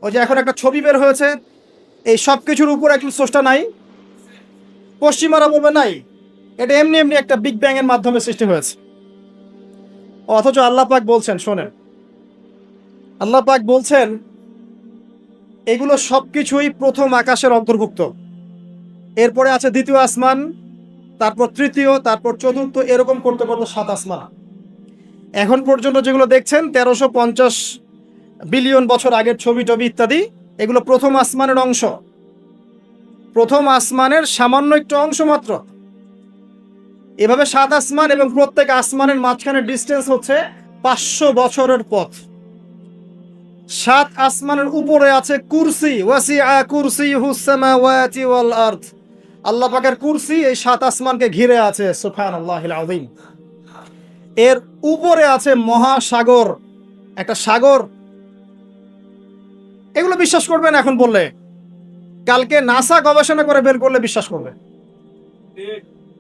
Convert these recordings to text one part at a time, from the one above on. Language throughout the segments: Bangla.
ওই যে এখন একটা ছবি বের হয়েছে, এই সব কিছুর উপর একজন স্রষ্টা নাই, পশ্চিমারা বলবে নাই, এটা এমনি এমনি একটা বিগ ব্যাং এর মাধ্যমে সৃষ্টি হয়েছে। অথচ আল্লাহ পাক বলছেন, শোনেন, আল্লাহ পাক বলছেন এগুলো সবকিছুই প্রথম আকাশের অন্তর্ভুক্ত। এরপরে আছে দ্বিতীয় আসমান, তারপর তৃতীয়, তারপর চতুর্থ, এরকম করতে করতে 7 আসমান। এখন পর্যন্ত যেগুলো দেখছেন 1350 বিলিয়ন বছর আগের ছবি টবি ইত্যাদি, এগুলো প্রথম আসমানের অংশ, প্রথম আসমানের সামান্য একটু অংশ মাত্র। এভাবে 7 আসমান, এবং প্রত্যেক আসমানের মাঝখানে ডিস্টেন্স হচ্ছে 500 বছরের পথ। 7 আসমানের উপরে আছে কুরসি, ওয়াসিআ কুরসিয়ুহুস সামাওয়াতি ওয়াল আরদ। আল্লাহ পাকের কুরসি এই 7 আসমানকে ঘিরে আছে, সুবহানাল্লাহিল আযীম। এর উপরে আছে মহাসাগর, একটা সাগর। এগুলো বিশ্বাস করবেন এখন বললে? কালকে নাসা গবেষণা করে বের করলে বিশ্বাস করবে।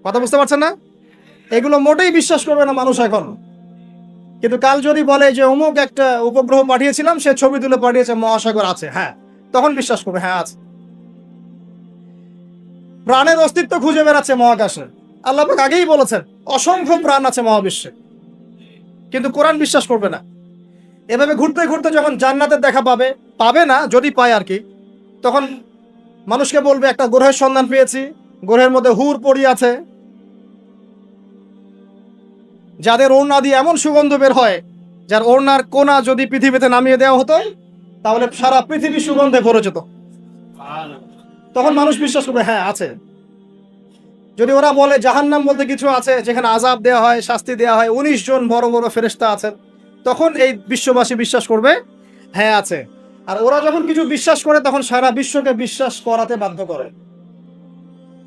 কথা বুঝতে পারছেন না? এগুলো মোটেই বিশ্বাস করবে না মানুষ এখন। কিন্তু কাল যদি বলে যে অমুক একটা উপগ্রহ পাঠিয়েছিলাম, সে ছবি তুলে পাঠিয়েছে, মহাসাগর আছে, হ্যাঁ, তখন বিশ্বাস করবে, হ্যাঁ আছে। প্রাণের অস্তিত্ব খুঁজে বেড়াচ্ছে মহাকাশে। আল্লাহ পাক আগেই বলেছেন অসংখ্য প্রাণ আছে মহাবিশ্বে, কিন্তু কোরআন বিশ্বাস করবে না। এভাবে ঘুরতে ঘুরতে যখন জান্নাতের দেখা পাবে, পাবে না, যদি পায় আর কি, তখন মানুষকে বলবে একটা গ্রহের সন্ধান পেয়েছি, গ্রহের মধ্যে হুর পড়ি আছে, যাদের ওড়না দিয়ে এমন সুগন্ধ বের হয়, যার ওড়নার কোনা যদি পৃথিবীতে নামিয়ে দেওয়া হতো, তাহলে সারা পৃথিবী সুগন্ধে ভরে যেত। তখন মানুষ বিশ্বাস করবে, হ্যাঁ আছে। যদি ওরা বলে জাহান্নাম বলতে কিছু আছে, যেখানে আযাব দেওয়া হয়, শাস্তি দেওয়া হয়, 19 জন বড় বড় ফেরেশতা আছেন, তখন এই বিশ্ববাসী বিশ্বাস করবে, হ্যাঁ আছে। আর ওরা যখন কিছু বিশ্বাস করে, তখন সারা বিশ্বকে বিশ্বাস করাতে বাধ্য করে।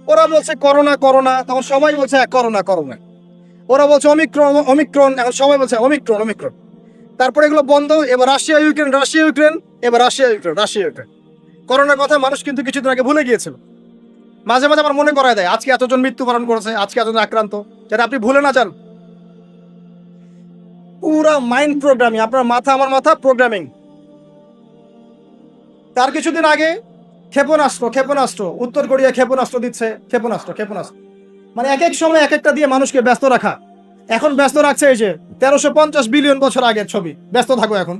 ওরা বলছে করোনা করোনা, তখন সবাই বলছে হ্যাঁ করোনা করোনা। ওরা বলছে অমিক্রন অমিক্রন, এখন সবাই বলছে অমিক্রন অমিক্রন। তারপরে এগুলো বন্ধ, এবার রাশিয়া ইউক্রেন, রাশিয়া ইউক্রেন, এবার রাশিয়া ইউক্রেন, রাশিয়া ইউক্রেন। করোনার কথা মানুষ কিন্তু কিছুদিন আগে ভুলে গিয়েছিল। মাঝে মাঝে আমার মনে করায় দেয়, আজকে এতজন মৃত্যুবরণ করেছে, আজকে এতজন আক্রান্ত, যাতে আপনি ভুলে না যান। পুরা মাইন্ড প্রোগ্রামিং, আপনার মাথা আমার মাথা প্রোগ্রামিং। তার কিছুদিন আগে ক্ষেপণাস্ত্র ক্ষেপণাস্ত্র, উত্তর কোরিয়া ক্ষেপণাস্ত্র দিচ্ছে, ক্ষেপণাস্ত্র ক্ষেপণাস্ত্র, মানে এক এক সময় এক একটা দিয়ে মানুষকে ব্যস্ত রাখা। এখন ব্যস্ত রাখছে এই যে 1350 বিলিয়ন বছর আগের ছবি, ব্যস্ত থাকো এখন,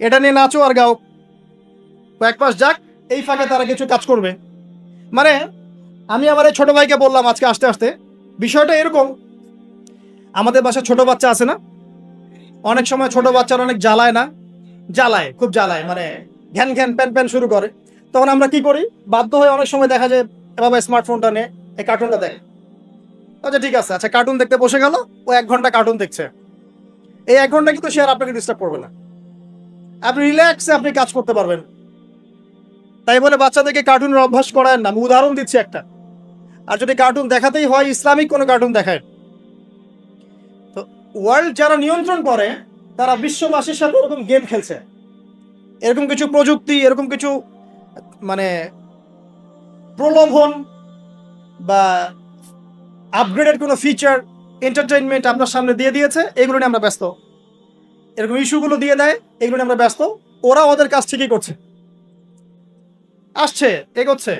এটা নিয়ে নাচো আর গাও। কয়েক মাস যাক, এই ফাঁকে তারা কিছু কাজ করবে। মানে আমি আমার এই ছোট ভাইকে বললাম আজকে আসতে আসতে, বিষয়টা এরকম, আমাদের বাসায় ছোট বাচ্চা আছে না, অনেক সময় ছোট বাচ্চারা অনেক জ্বালায় না, জ্বালায়, খুব জ্বালায়, মানে ঘ্যান ঘ্যান প্যান প্যান শুরু করে। তখন আমরা কি করি, বাধ্য হয়ে অনেক সময় দেখা যায় বাবা স্মার্টফোনটা নে, এই কার্টুনটা দেখ। আচ্ছা ঠিক আছে, আচ্ছা কার্টুন দেখতে বসে গেল, ও 1 ঘন্টা কার্টুন দেখছে। এই 1 ঘন্টা কিন্তু সে আর আপনাকে ডিস্টার্ব করবে না, আপনি রিল্যাক্সে আপনি কাজ করতে পারবেন। তাই বলে বাচ্চাদেরকে কার্টুনের অভ্যাস করায় না, আমি উদাহরণ দিচ্ছি একটা। আর যদি কার্টুন দেখাতেই হয়, ইসলামিক কোনো কার্টুন দেখায়। তো ওয়ার্ল্ড যারা নিয়ন্ত্রণ করে, তারা বিশ্ববাসীর সাথে এরকম গেম খেলছে, এরকম কিছু প্রযুক্তি, এরকম কিছু মানে প্রলোভন বা আপগ্রেডেড কোনো ফিচার, এন্টারটেইনমেন্ট আপনার সামনে দিয়ে দিয়েছে, এগুলো নিয়ে আমরা ব্যস্ত। এরকম ইস্যুগুলো দিয়ে দেয়, এগুলো নিয়ে আমরা ব্যস্ত। ওরা ওদের কাজ ঠিকই করছে, আসছে, এগোচ্ছে,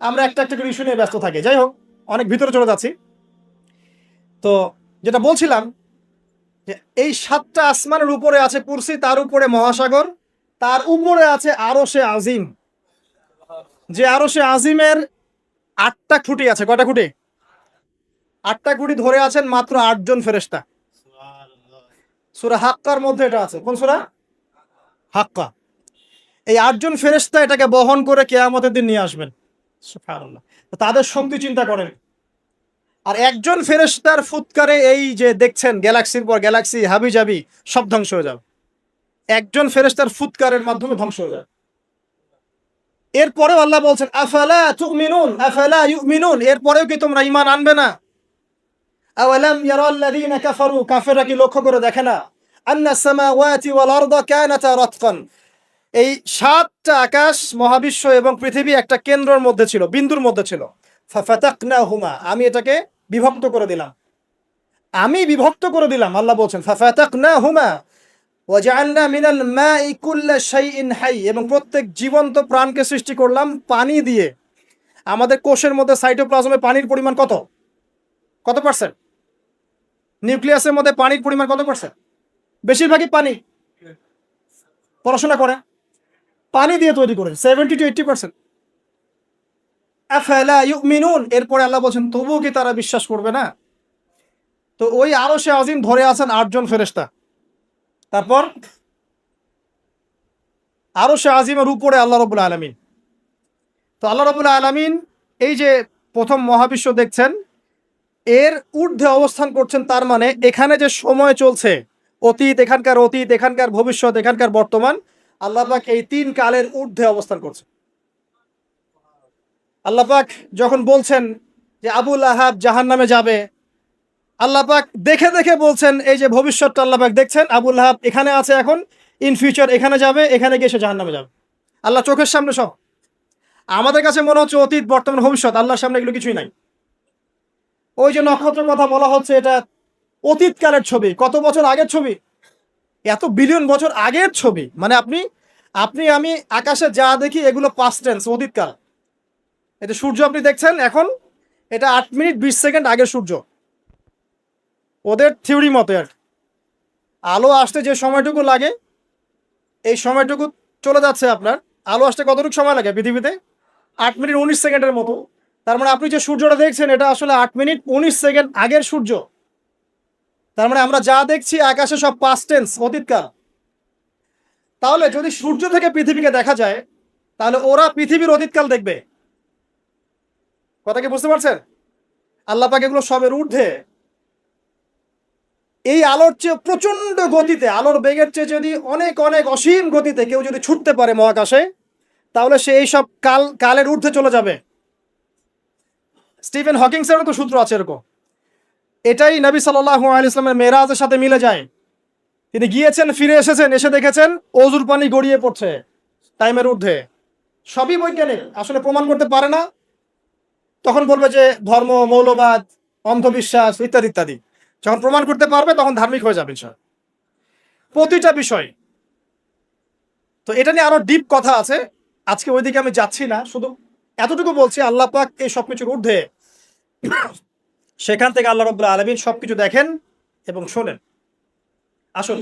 আমরা একটা একটা করে ইস্যু নিয়ে ব্যস্ত থাকি। যাই হোক, অনেক ভিতরে চলে যাচ্ছি। তো যেটা বলছিলাম, যে এই 7টা আসমানের উপরে আছে কুরসি, তার উপরে মহাসাগর, তার উপরে আছে আরশে আজিম। যে আরশে আজিমের 8টা খুঁটি আছে। কয়টা খুঁটি? 8টা খুঁটি ধরে আছেন মাত্র 8 জন ফেরেশতা। সূরা হাক্কার মধ্যে এটা আছে। কোন সূরা? হাক্কা। এই 8 জন ফেরেশতা এটাকে বহন করে কিয়ামতের দিন নিয়ে আসবেন। সুবহানাল্লাহ। তাদের শক্তি চিন্তা করেন। আর একজন ফেরেশতার ফুৎকারে এই যে দেখছেন গ্যালাক্সির পর গ্যালাক্সি হাবিজাবি সব ধ্বংস হয়ে যাবে। একজন ফেরেশতার ফুৎকারের মাধ্যমে ধ্বংস হয়ে যাবে। এরপরেও আল্লাহ বলছেন আফালা তুমিনুন আফালা ইউমিনুন, এরপরেও কি তোমরা ঈমান আনবে না? আওয়ালাম ইয়ারাল্লাযীনা কাফারু, কাফেররা কি লক্ষ্য করে দেখে না? আন্নাস সামাওয়াতি ওয়াল আরদা কানাতা রাতকান, এই 7টা আকাশ, মহাবিশ্ব এবং পৃথিবী একটা কেন্দ্রের মধ্যে ছিল, বিন্দুর মধ্যে ছিল। ফাফাতাকনাহুমা, আমি এটাকে বিভক্ত করে দিলাম, আমি বিভক্ত করে দিলাম। আল্লাহ বলছেন ফাফাতাকনাহুমা, ওয়াজআলনা মিনাল মাই কুল্লা শাইইন হাই, এবং প্রত্যেক জীবন্ত প্রাণকে সৃষ্টি করলাম পানি দিয়ে। আমাদের কোষের মধ্যে সাইটোপ্লাজমে পানির পরিমাণ কত কত পার্সেন্ট? নিউক্লিয়াসের মধ্যে পানির পরিমাণ কত পার্সেন্ট? বেশিরভাগই পানি। পড়াশোনা করে পানি দিয়ে তৈরি করে 70-80%। আফালা ইউমিনুন, এরপরে আল্লাহ বলছেন তবুও কি তারা বিশ্বাস করবে না? তো ওই আরশে আজিম ধরে আছেন 8 জন ফেরেশতা। তারপর আরশে আজিমের উপরে আল্লাহ রাব্বুল আলামিন। তো আল্লাহ রাব্বুল আলামিন এই যে প্রথম মহাবিশ্ব দেখছেন, এর ঊর্ধ্বে অবস্থান করছেন, তার মানে এখানে যে সময় চলছে, অতীত, এখানকার ভবিষ্যৎ, এখানকার বর্তমান, আল্লাহ পাক এই 3 কালের ঊর্ধ্বে অবস্থান করছে। আল্লাহ পাক যখন বলছেন যে আবু লাহাব জাহান্নামে যাবে, আল্লাহ পাক দেখে দেখে বলছেন, এই যে ভবিষ্যৎটা আল্লাহ পাক দেখছেন, আবু লাহাব এখানে আছে এখন, ইন ফিউচার এখানে যাবে, এখানে গিয়ে সে জাহান্নামে যাবে। আল্লাহ চোখের সামনে সব। আমাদের কাছে মনে হচ্ছে অতীত, বর্তমান, ভবিষ্যৎ, আল্লাহর সামনে এগুলো কিছুই নাই। ওই যে নক্ষত্রের কথা বলা হচ্ছে, এটা অতীতকালের ছবি, কত বছর আগের ছবি, এত বিলিয়ন বছর আগের ছবি। মানে আপনি আমি আকাশে যা দেখি এগুলো পাস্ট টেন্স, অতীতকাল। এটা সূর্য আপনি দেখছেন এখন, এটা 8 মিনিট 20 সেকেন্ড আগের সূর্য। ওদের থিওরি মতে আর আলো আসতে যে সময়টুকু লাগে, এই সময়টুকু চলে যাচ্ছে আপনার। আলো আসতে কতটুকু সময় লাগে পৃথিবীতে? 8 মিনিট 19 সেকেন্ডের মতো। তার মানে আপনি যে সূর্যটা দেখছেন, এটা আসলে 8 মিনিট 19 সেকেন্ড আগের সূর্য। তার মানে আমরা যা দেখছি আকাশে সব পাস্ট টেন্স, অতীতকাল। তাহলে যদি সূর্য থেকে পৃথিবীকে দেখা যায়, তাহলে ওরা পৃথিবীর অতীতকাল দেখবে। কথা কি বুঝতে পারছেন? আল্লাহ পাক এগুলো সবের ঊর্ধ্বে। এই আলোর চেয়ে প্রচন্ড গতিতে, আলোর বেগের চেয়ে যদি অনেক অনেক অসীম গতিতে কেউ যদি ছুটতে পারে মহাকাশে, তাহলে সে এই সব কালের ঊর্ধ্বে চলে যাবে। স্টিফেন হকিংসেরও তো সূত্র আছে এরকম। এটাই নবী সাল্লাল্লাহু আলাইহি ওয়াসাল্লামের মেরাজের সাথে মিলে যায়। তিনি গিয়েছেন, ফিরে এসেছেন, এসে দেখেছেন অজুর পানি গড়িয়ে পড়ছে টাইমের ঊর্ধ্বে। সবই বৈজ্ঞানিক, আসলে প্রমাণ করতে পারে না। তখন বলবে যে ধর্ম, মৌলবাদ, অন্ধবিশ্বাস ইত্যাদি ইত্যাদি। যখন প্রমাণ করতে পারবে তখন ধার্মিক হয়ে যাবে ইনশাআল্লাহ, প্রতিটা বিষয়। তো এটা নিয়ে আরো ডিপ কথা আছে, আজকে ওইদিকে আমি যাচ্ছি না, শুধু এতটুকু বলছি আল্লাহ পাক এই সবকিছুর ঊর্ধ্বে। সেখান থেকে আল্লাহ রাব্বুল আলামিন সবকিছু দেখেন এবং শোনেন। আসুন,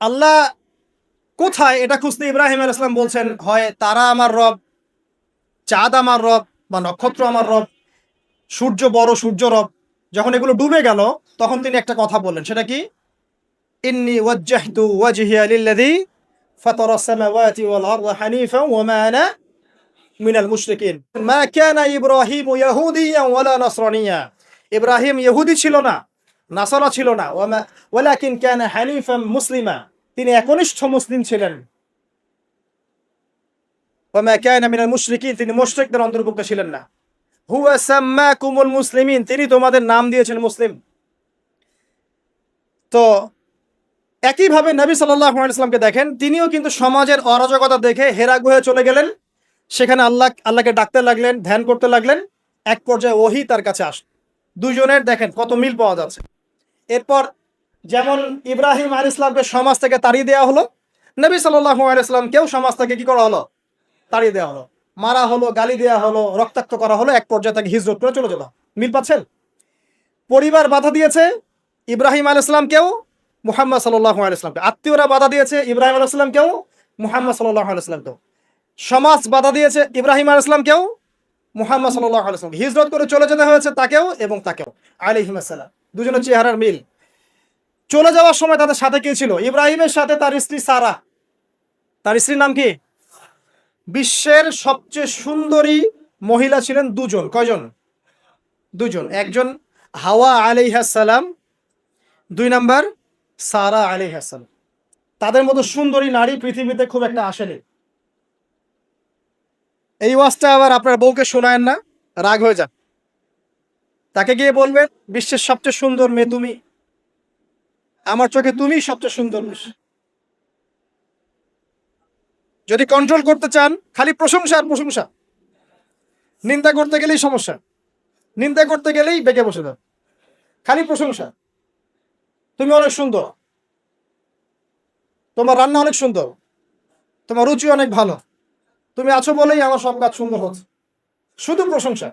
আল্লাহ কোথায় এটা খুঁজতে ইব্রাহিম আলাইহিস সালাম বলছেন, হয় তারা আমার রব, চাঁদ আমার রব, বা নক্ষত্র আমার রব, সূর্য বড় সূর্য রব। যখন এগুলো ডুবে গেল, তখন তিনি একটা কথা বললেন, সেটা কি? ইন্নী ওয়াজ্জাহতু ওয়াজহিয়া লিল্লাযী ফাতারাস সামাওয়াতি ওয়াল আরদা হানিফা ওয়া মা আনা মিনাল মুশরিকিন। মা কানা ইব্রাহিমু ইয়াহুদিয়্যান ওয়ালা নাসরানিয়্যা। ইব্রাহিম ইহুদি ছিল না, নাসারা ছিল না। ওয়ালাকিন কানা হানিফাম মুসলিমা, তিনি একনিষ্ঠ মুসলিম ছিলেন। ওয়া মা কানা মিনাল মুশরিকিন, তিনি মুশরিকদের অন্তর্ভুক্ত ছিলেন না। হুয়া সাম্মাকুমুল মুসলিমিন, তিনি তোমাদের নাম দিয়েছেন মুসলিম। তো একইভাবে নবী সাল্লাল্লাহু আলাইহি ওয়াসাল্লামকে দেখেন, তিনিও কিন্তু সমাজের অরাজকতা দেখে হেরা গুহায় চলে গেলেন। সেখানে আল্লাহকে ডাকতে লাগলেন, ধ্যান করতে লাগলেন। এক পর্যায়ে ওহী তার কাছে আসে। দুজনের দেখেন কত মিল পাওয়া যাচ্ছে। এরপর যেমন ইব্রাহিম আলাইহিস সালামকে সমাজ থেকে তাড়িয়ে দেওয়া হলো, নবী সাল্লাল্লাহু আলাইহি ওয়াসাল্লামকেও সমাজ থেকে কি করা হলো? তাড়িয়ে দেওয়া হলো, মারা হলো, গালি দেওয়া হলো, রক্তাক্ত করা হলো। এক পর্যায়ে তাকে হিজরত করে চলে যেত। মিল পাচ্ছেন? পরিবার বাধা দিয়েছে ইব্রাহিম আলাইহিস সালামকেও, মুহাম্মদ সাল্লাল্লাহু আলাইহি ওয়াসাল্লামকে। আত্মীয়রা বাধা দিয়েছে ইব্রাহিম আলাইহিস সালামকেও, মুহাম্মদ সাল্লাল্লাহু আলাইহি ওয়াসাল্লামকেও। সমাজ বাধা দিয়েছে ইব্রাহিম আলাইহিস সালামকেও, মুহাম্মদ সাল্লাল্লাহু আলাইহি ওয়াসাল্লামকে। হিজরত করে চলে যেতে হয়েছে তাকেও এবং তাকেও আলাইহিস সালাম। দুজনের চেহারার মিল। চলে যাওয়ার সময় তাদের সাথে কে ছিল? ইব্রাহিমের সাথে তার স্ত্রী সারা। তার স্ত্রীর নাম কি? বিশ্বের সবচেয়ে সুন্দরী মহিলা ছিলেন দুজন। কয়জন? দুজন। একজন হাওয়া আলাইহিস সালাম, 2 নাম্বার সারা আলাইহিস সালাম। তাদের মতো সুন্দরী নারী পৃথিবীতে খুব একটা আসেনি। এই ওয়াজটা আবার আপনার বউকে শোনায়েন না, রাগ হয়ে যান। তাকে গিয়ে বলবেন, বিশ্বের সবচেয়ে সুন্দর মেয়ে তুমি, আমার চোখে তুমিই সবচেয়ে সুন্দর। যদি কন্ট্রোল করতে চান, খালি প্রশংসা আর প্রশংসা। নিন্দা করতে গেলেই সমস্যা, নিন্দা করতে গেলেই বেঁকে বসে যান। খালি প্রশংসা। তুমি অনেক সুন্দর, তোমার রান্না অনেক সুন্দর, তোমার রুচি অনেক ভালো, তুমি আছো বলেই আমার সব কাজ সুন্দর হচ্ছে। শুধু প্রশংসা।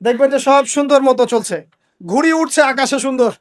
দেখবেন যে সব সুন্দর মতো চলছে, ঘুড়ি উঠছে আকাশে সুন্দর।